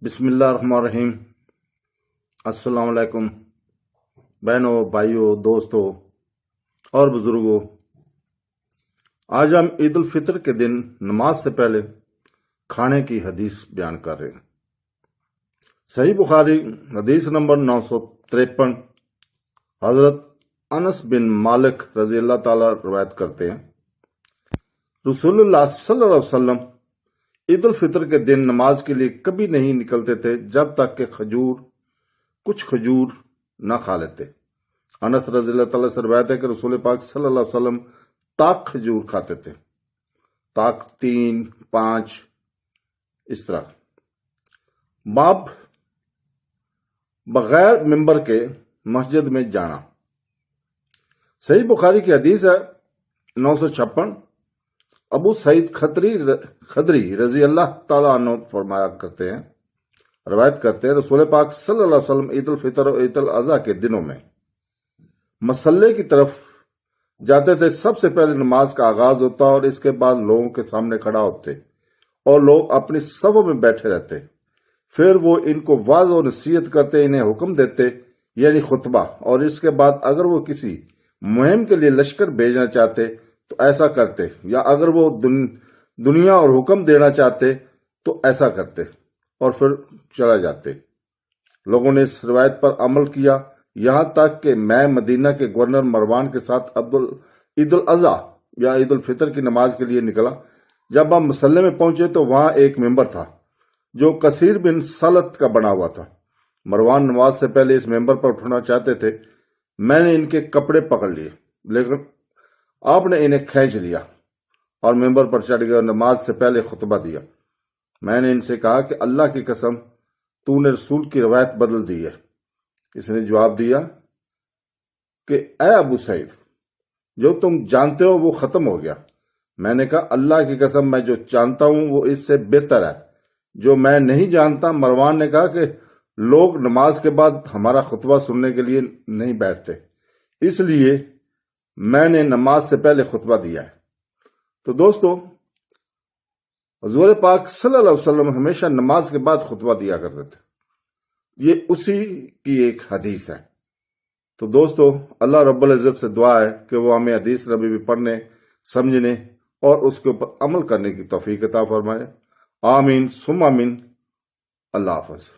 بسم اللہ الرحمن الرحیم۔ السلام علیکم بہنوں، بھائیوں، دوستوں اور بزرگوں۔ آج ہم عید الفطر کے دن نماز سے پہلے کھانے کی حدیث بیان کر رہے ہیں۔ صحیح بخاری حدیث نمبر 953، حضرت انس بن مالک رضی اللہ تعالی روایت کرتے ہیں، رسول اللہ صلی اللہ علیہ وسلم عید الفطر کے دن نماز کے لیے کبھی نہیں نکلتے تھے جب تک کہ کچھ کھجور نہ کھا لیتے۔ انس رضی اللہ تعالیٰ سے روایت ہے کہ رسول پاک صلی اللہ علیہ وسلم تاک کھجور کھاتے تھے، تاک 3 5 اس طرح۔ باب بغیر ممبر کے مسجد میں جانا۔ صحیح بخاری کی حدیث ہے 956۔ ابو سعید خدری رضی اللہ تعالیٰ عنہ فرمایا کرتے ہیں، روایت کرتے ہیں، رسول پاک صلی اللہ علیہ وسلم عید الفطر اور عید الاضحیٰ کے دنوں میں مصلی کی طرف جاتے تھے۔ سب سے پہلے نماز کا آغاز ہوتا اور اس کے بعد لوگوں کے سامنے کھڑا ہوتے اور لوگ اپنی صفوں میں بیٹھے رہتے۔ پھر وہ ان کو واضح و نصیحت کرتے، انہیں حکم دیتے یعنی خطبہ، اور اس کے بعد اگر وہ کسی مہم کے لیے لشکر بھیجنا چاہتے تو ایسا کرتے، یا اگر وہ دنیا اور حکم دینا چاہتے تو ایسا کرتے اور پھر چلا جاتے۔ لوگوں نے اس روایت پر عمل کیا یہاں تک کہ میں مدینہ کے گورنر مروان کے ساتھ عید الاضحیٰ یا عید الفطر کی نماز کے لیے نکلا۔ جب ہم مسلح میں پہنچے تو وہاں ایک ممبر تھا جو کثیر بن سلت کا بنا ہوا تھا۔ مروان نماز سے پہلے اس ممبر پر اٹھنا چاہتے تھے۔ میں نے ان کے کپڑے پکڑ لیے، لیکن آپ نے انہیں کھینچ لیا اور ممبر پر چڑھ گئے اور نماز سے پہلے خطبہ دیا۔ میں نے ان سے کہا کہ اللہ کی قسم، تو نے رسول کی روایت بدل دی ہے۔ اس نے جواب دیا کہ اے ابو سعید، جو تم جانتے ہو وہ ختم ہو گیا۔ میں نے کہا اللہ کی قسم، میں جو جانتا ہوں وہ اس سے بہتر ہے جو میں نہیں جانتا۔ مروان نے کہا کہ لوگ نماز کے بعد ہمارا خطبہ سننے کے لیے نہیں بیٹھتے، اس لیے میں نے نماز سے پہلے خطبہ دیا ہے۔ تو دوستو، حضور پاک صلی اللہ علیہ وسلم ہمیشہ نماز کے بعد خطبہ دیا کرتے تھے۔ یہ اسی کی ایک حدیث ہے۔ تو دوستو، اللہ رب العزت سے دعا ہے کہ وہ ہمیں حدیث نبی بھی پڑھنے، سمجھنے اور اس کے اوپر عمل کرنے کی توفیق عطا فرمائے۔ آمین ثم آمین۔ اللہ حافظ۔